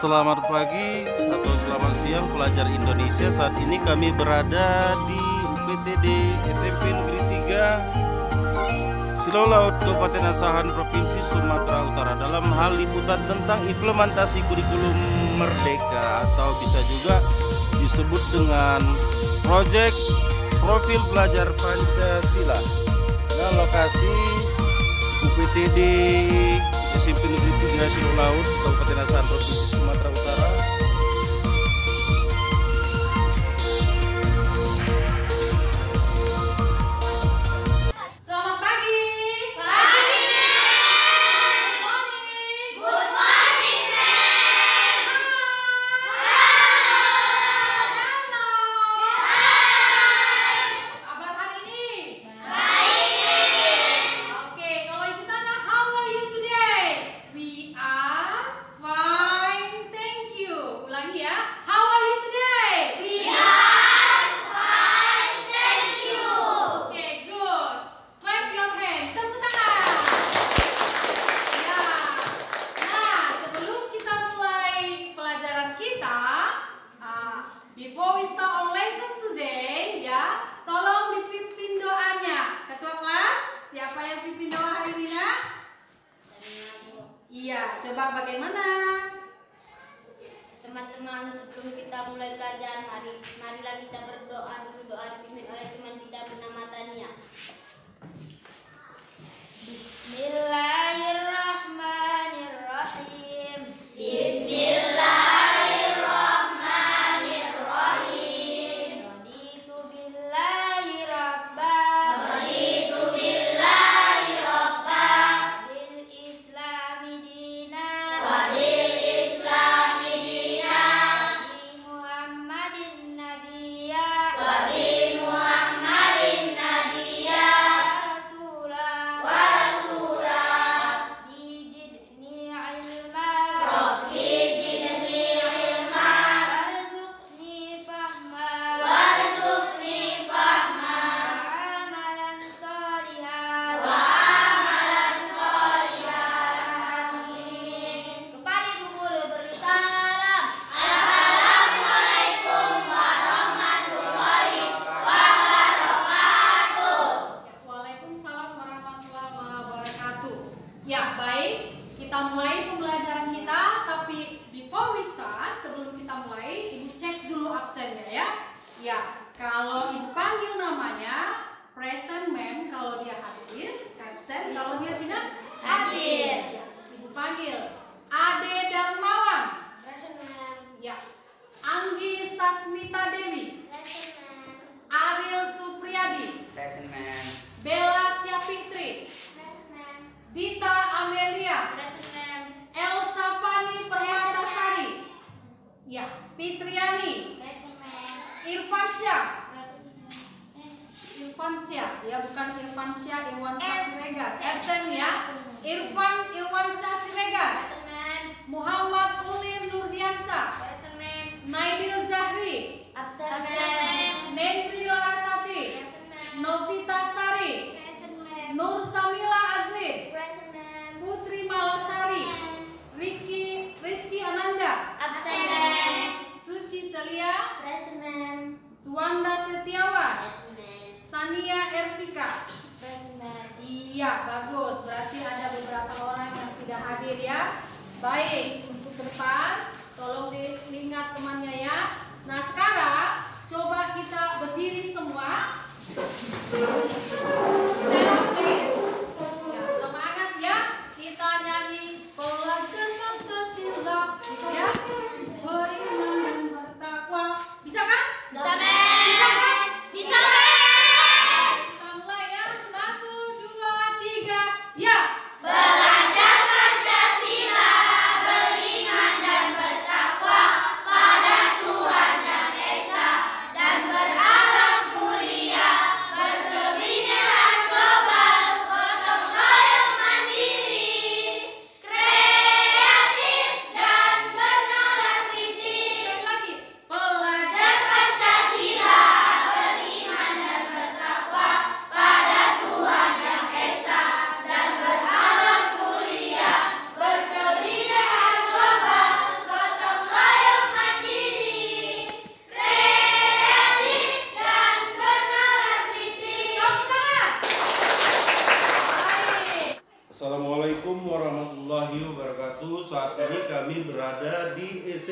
Selamat pagi atau selamat siang pelajar Indonesia. Saat ini kami berada di UPTD SMP Negeri 3 Silau Laut, Kabupaten Asahan, Provinsi Sumatera Utara, dalam hal liputan tentang implementasi kurikulum Merdeka atau bisa juga disebut dengan proyek profil pelajar Pancasila. Nah, lokasi UPTD SMP Negeri 3 Silau Laut, Kabupaten Asahan, Provinsi Sumatera Utara. Selamat pagi. Pagi, Good morning. good morning, Halo. Kabar hari ini? Oke, kalau ibu tanya how are you today? We are fine, thank you. Ulangi ya. How are you today? We are fine, thank you. Oke, good. Clap your hand. Tepuk tangan. Ya. Nah, sebelum kita mulai pelajaran kita, before we start our lesson today, ya, tolong dipimpin doanya. Ketua kelas, siapa yang pimpin doa hari ini, Nak? Iya, coba bagaimana? Teman-teman, sebelum kita mulai belajar, marilah kita berdoa dulu. Doa dipimpin oleh teman kita bernama Tania. Bismillahirrahmanirrahim. Bismillahirrahmanirrahim. Raditu billahi rabban. Raditu billahi rabban. Bil islami dinan. Wa bil islami dinan. Bi Muhammadin nabiyya. Wa bi Muhammadin nabiyya. Wa rasulah. Wa rasulah. Rabbi zidni ilma. Rabbi zidni ilma. Warzuqni fahma. Warzuqni fahma. Wa amalan sholihan. Wa amalan sholihan. Amin. Kepada Ibu Guru beri salam. Assalamualaikum warahmatullahi wabarakatuh. Waalaikumsalam warahmatullahi wabarakatuh. Ya, baik. Kita mulai pembelajaran kita, tapi before we start, sebelum kita mulai, Ibu cek dulu absennya ya. Ya, kalau Ibu panggil namanya present ma'am kalau dia hadir, absent kalau dia tidak Hadir. Ya, Ibu panggil Ade Darmawan. Present, ma'am. Ya. Anggi Sasmita Dewi, Present, ma'am. Ariel Supriyadi, Present, ma'am. Bella Syafitri, Present, ma'am. Dita Amelia, Present, ma'am. Elsa Fani Permatasari, ya, Fitriani, Present, ma'am. Irfansyah, Present, ma'am. Irfansyah, ya bukan Irfansyah Irwansyah Siregar, Irfansyah. absen ya. Irwansyah Siregar, Present, ma'am. Muhammad Ulir Nurdiansa, Present, ma'am. Naidil Jahri, Absent, ma'am. Nendri Larasati, Present, ma'am. Novita Sari, Present, ma'am. Nur Samila Azri, Present, ma'am. Putri Malasari, Rizky Ananda, Absent, ma'am. Suci Celia, Present, ma'am. Suwanda Setiawan, Present, ma'am. Tania Ervika. Present, ma'am. Iya, bagus. Berarti ada beberapa orang yang tidak hadir ya. Baik, untuk ke depan, tolong diingat temannya ya. Nah, sekarang coba kita berdiri semua. Stand up, please. Ya, semangat ya. Kita nyanyi pelajar Pancasila ya. Beriman dan bertakwa. Bisa kan? Bisa, ma'am. Bisa kan? Bisa, ma'am. Kita mulai ya. 1, 2, 3. Ya. Belajar Pancasila, beriman dan bertakwa pada Tuhan Yang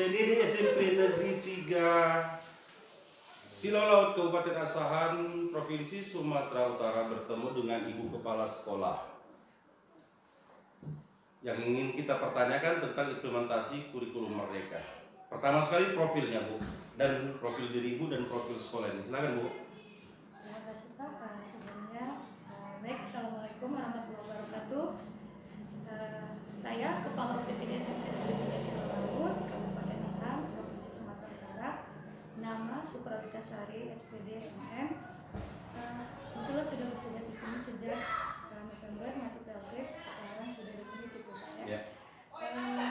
UPTD SMP Negeri 3 Silolaut Kabupaten Asahan Provinsi Sumatera Utara bertemu dengan Ibu Kepala Sekolah yang ingin kita pertanyakan tentang implementasi kurikulum Merdeka. Pertama sekali profilnya Bu, dan profil diri Ibu dan profil sekolah ini. Silakan Bu. Terima kasih Pak. Sebelumnya, baik, Assalamualaikum warahmatullahi wabarakatuh. Saya Kepala UPTD SMP Negeri 3 Silolaut, Kabupaten Asahan, Provinsi Sumatera Utara. Nama Sukrawita Sari, SPD MM. Kebetulan sudah bertugas di sini sejak November, masuk PLT, sekarang sudah ditunjuk Pak ya.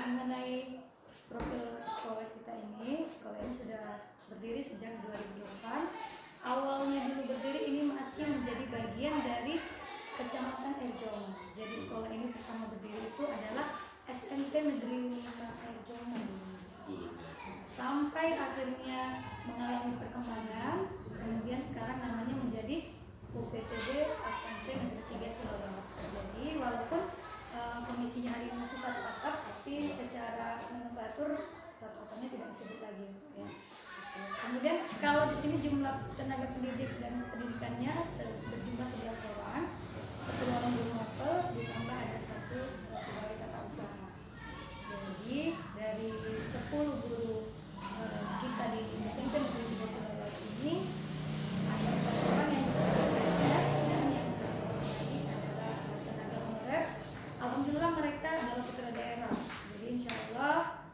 Mengenai profil sekolah kita ini, sekolah ini sudah berdiri sejak 2008. Awalnya dulu berdiri ini masih menjadi bagian dari Kecamatan Erjong. Jadi sekolah ini pertama berdiri itu adalah SMP Negeri 5 Erjong. Sampai akhirnya mengalami perkembangan, kemudian sekarang namanya menjadi UPTD SMP Negeri 3 Silolaut. Jadi walaupun kondisinya hari ini masih satu atap, tapi secara nomenklatur satu atapnya tidak disebut lagi. Ya. Kemudian kalau di sini jumlah tenaga pendidik dan kependidikannya berjumlah 11 orang, 10 orang guru mapel, ditambah ada 1 pegawai tata usaha. Jadi dari 10 guru kita di SMP Negeri 3 Silolaut ini ada 4 orang yang PNS dan yang lagi adalah tenaga honorer. Alhamdulillah mereka adalah putra daerah. Jadi insya Allah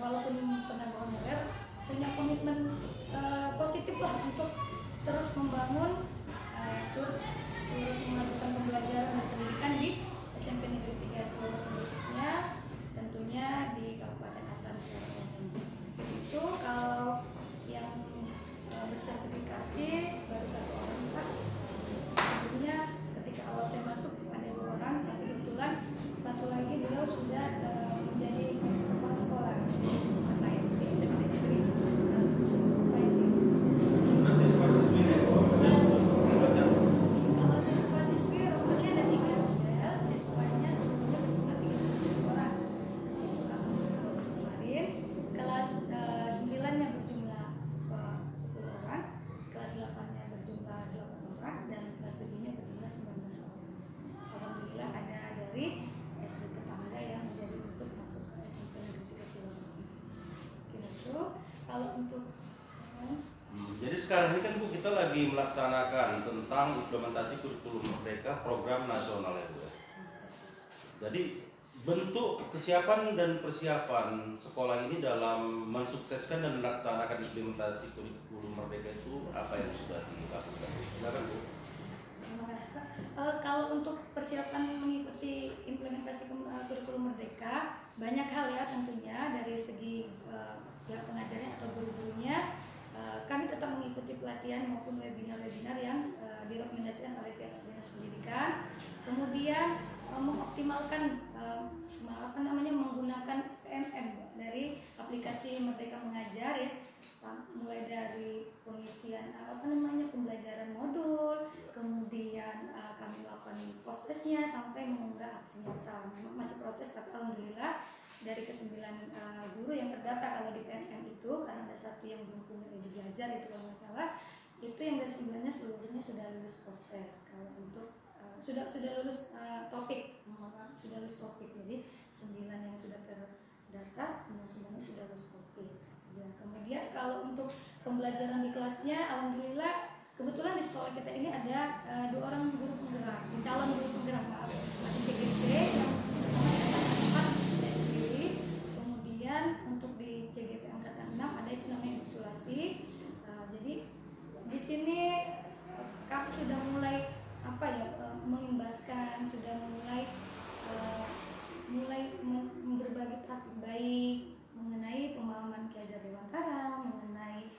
walaupun tenaga honorer punya komitmen positif lah untuk terus membangun turut melakukan pembelajaran dan pendidikan di SMP Negeri 3 Silolaut khususnya tentunya di Kabupaten Asahan secara umum. Itu kalau yang bersertifikasi baru 1 orang Pak. Sebelumnya ketika awal saya masuk ada 2 orang, tapi kebetulan 1 lagi beliau sudah menjadi kepala sekolah di SMP Negeri Kalau siswa-siswi rupanya ada 3 model, siswanya sebelumnya berjumlah 37 orang. Kalau kemarin kelas 9-nya berjumlah 10 orang, kelas 8-nya berjumlah 8 orang, dan kelas 7-nya berjumlah 19 orang. Alhamdulillah ada dari SD tetangga yang menjadi ikut masuk ke SMP Negeri 3 Silolaut. Itu kalau untuk Jadi sekarang ini kan Bu, kita lagi melaksanakan tentang implementasi kurikulum Merdeka program nasional ya Bu. Jadi bentuk kesiapan dan persiapan sekolah ini dalam mensukseskan dan melaksanakan implementasi kurikulum Merdeka itu apa yang sudah dilakukan? Silakan Bu. Terima kasih Pak. Kalau untuk persiapan mengikuti implementasi kurikulum Merdeka, banyak hal ya tentunya dari segi pihak pengajarnya atau guru-gurunya. Kami tetap mengikuti pelatihan maupun webinar-webinar yang direkomendasikan oleh pihak Dinas Pendidikan. Kemudian mengoptimalkan menggunakan PMM dari aplikasi Merdeka Mengajar ya, mulai dari pengisian pembelajaran modul, kemudian kami lakukan post-testnya sampai mengunggah aksi nyata. Masih proses, tapi alhamdulillah dari ke-9 guru yang terdata kalau di PNM itu, karena ada 1 yang belum punya ide belajar itu kalau nggak salah, itu yang dari 9-nya seluruhnya sudah lulus post-test. Kalau untuk sudah lulus topik, sudah lulus topik. Jadi 9 yang sudah terdata, 9-9-nya sudah lulus topik. Dan kemudian kalau untuk pembelajaran di kelasnya, alhamdulillah kebetulan di sekolah kita ini ada 2 orang guru penggerak, calon guru penggerak, masih CGP yang saya sendiri. Kemudian untuk di CGP angkatan 6 ada itu namanya Ibu Sulasi. Jadi di sini kami sudah mulai mengimbaskan, sudah mulai berbagi praktik baik mengenai pemahaman Ki Hajar Dewantara, mengenai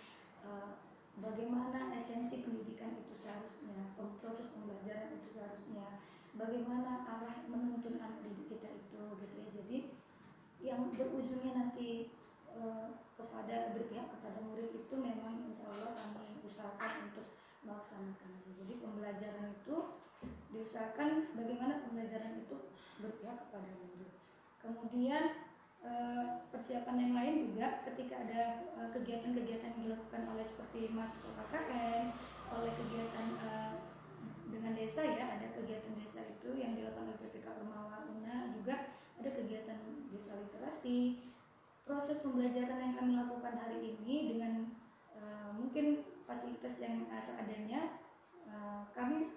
bagaimana esensi pendidikan itu seharusnya, proses pembelajaran itu seharusnya, bagaimana arah menuntun anak didik kita itu gitu ya. Jadi yang berujungnya nanti berpihak kepada murid itu memang insya Allah kami usahakan untuk melaksanakan. Jadi pembelajaran itu diusahakan bagaimana pembelajaran itu berpihak kepada murid. Kemudian persiapan yang lain juga ketika ada kegiatan-kegiatan yang dilakukan oleh seperti mahasiswa KKN, oleh kegiatan dengan desa ya, ada kegiatan desa itu yang dilakukan oleh PPK Ormawa Una, juga ada kegiatan desa literasi. Proses pembelajaran yang kami lakukan hari ini dengan mungkin fasilitas yang seadanya, kami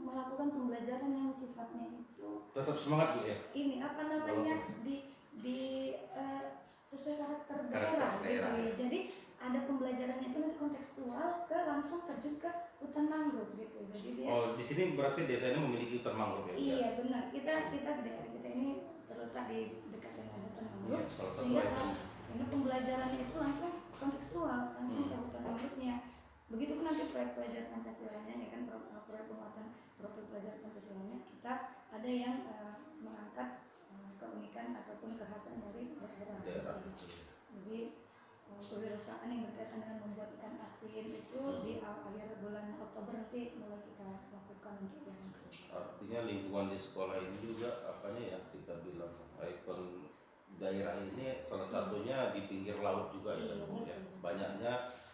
melakukan pembelajaran yang sifatnya itu Tetap semangat Bu ya. ini apa namanya di sesuai karakter daerah gitu ya. Jadi ada pembelajarannya itu nanti kontekstual ke langsung terjun ke hutan mangrove gitu. Jadi dia Di sini berarti desa ini memiliki hutan mangrove ya? iya benar. Kita daerah kita ini terletak di dekat dengan hutan mangrove, Iya, salah satu sehingga pembelajarannya itu langsung kontekstual, langsung ke hutan mangrove-nya. Begitupun nanti proyek pelajaran Pancasilanya ya kan, proyek penguatan profil pelajaran Pancasilanya, kita ada yang mengangkat keunikan ataupun kekhasan dari daerah. Jadi kewirausahaan yang berkaitan dengan membuat ikan asin itu di akhir bulan Oktober nanti mulai kita lakukan untuk yang Artinya lingkungan di sekolah ini juga apanya ya, kita bilang ikon daerah ini salah satunya di pinggir laut juga ya, Iya, Bu ya. betul. Banyaknya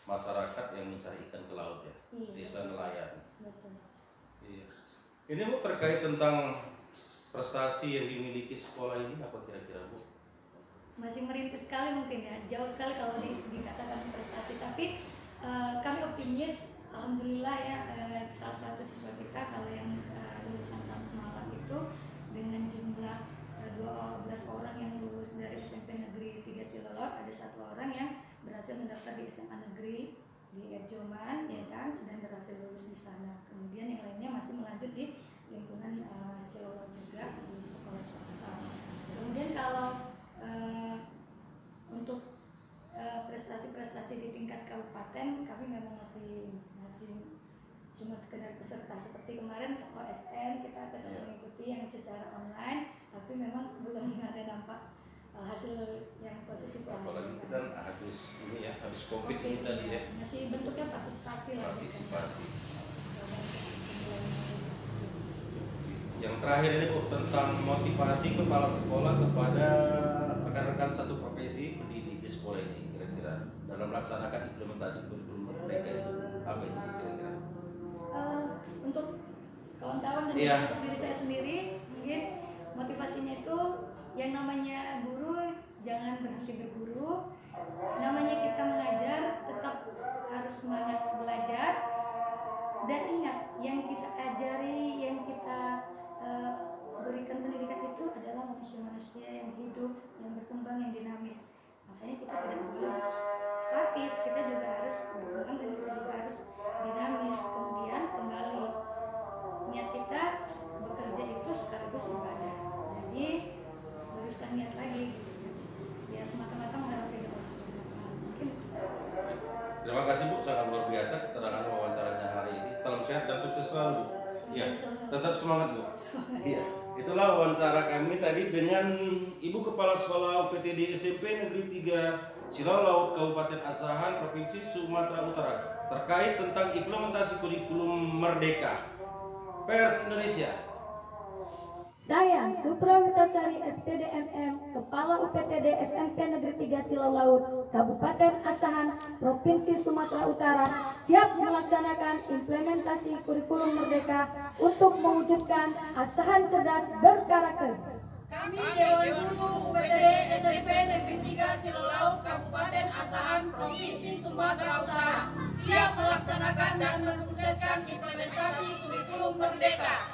masyarakat yang mencari ikan ke laut ya, Iya. desa nelayan. betul. Iya. Ini Bu terkait tentang prestasi yang dimiliki sekolah ini apa kira-kira Bu? Masih merintis sekali mungkin ya, jauh sekali kalau dikatakan prestasi, tapi kami optimis, alhamdulillah ya, salah satu siswa kita kalau yang lulusan tahun semalam itu dengan jumlah 12 orang yang lulus dari SMP Negeri 3 Silolot, ada 1 orang yang berhasil mendaftar di SMA Negeri di Erjoman ya kan, dan berhasil lulus di sana. Kemudian yang lainnya masih melanjut di lingkungan Silolot juga di sekolah swasta. Kemudian kalau untuk prestasi-prestasi di tingkat kabupaten, kami memang masih cuma sekedar peserta. Seperti kemarin OSN kita tetap mengikuti yang secara online, tapi memang belum ada dampak hasil yang positif. Apalagi kita habis ini ya, habis COVID ini tadi ya. Masih bentuknya partisipasi lah. Partisipasi. Yang terakhir ini Bu, tentang motivasi kepala sekolah kepada rekan-rekan satu profesi pendidik di sekolah ini, kira-kira dalam melaksanakan implementasi kurikulum merdeka itu apa itu kira-kira? Untuk kawan-kawan dan Iya. untuk diri saya sendiri, mungkin motivasinya itu yang namanya guru jangan berhenti berguru, namanya kita mengajar tetap harus semangat belajar, dan ingat yang kita ajari, yang kita berikan pendidikan itu adalah manusia-manusia yang hidup, yang berkembang, yang dinamis. Makanya kita tidak boleh statis, kita juga harus berkembang dan kita juga harus dinamis. Kemudian kembali niat kita bekerja itu sekaligus ibadah. Jadi luruskan niat lagi. Ya semata-mata mengharap ridho Allah Subhanahu wa Ta'ala. Mungkin itu. Terima kasih Bu, sangat luar biasa keterangan wawancaranya hari ini. Salam sehat dan sukses selalu Bu. Iya, tetap semangat Bu. Iya, itulah wawancara kami tadi dengan Ibu Kepala Sekolah UPTD SMP Negeri 3 Silolaut Kabupaten Asahan Provinsi Sumatera Utara terkait tentang implementasi kurikulum Merdeka. Pers Indonesia. Saya Supra Witasari SPDMM, Kepala UPTD SMP Negeri 3 Silolaut, Kabupaten Asahan, Provinsi Sumatera Utara, siap melaksanakan implementasi kurikulum Merdeka untuk mewujudkan Asahan cerdas berkarakter. Kami Dewan Guru UPTD SMP Negeri 3 Silolaut, Kabupaten Asahan, Provinsi Sumatera Utara, siap melaksanakan dan mensukseskan implementasi kurikulum Merdeka.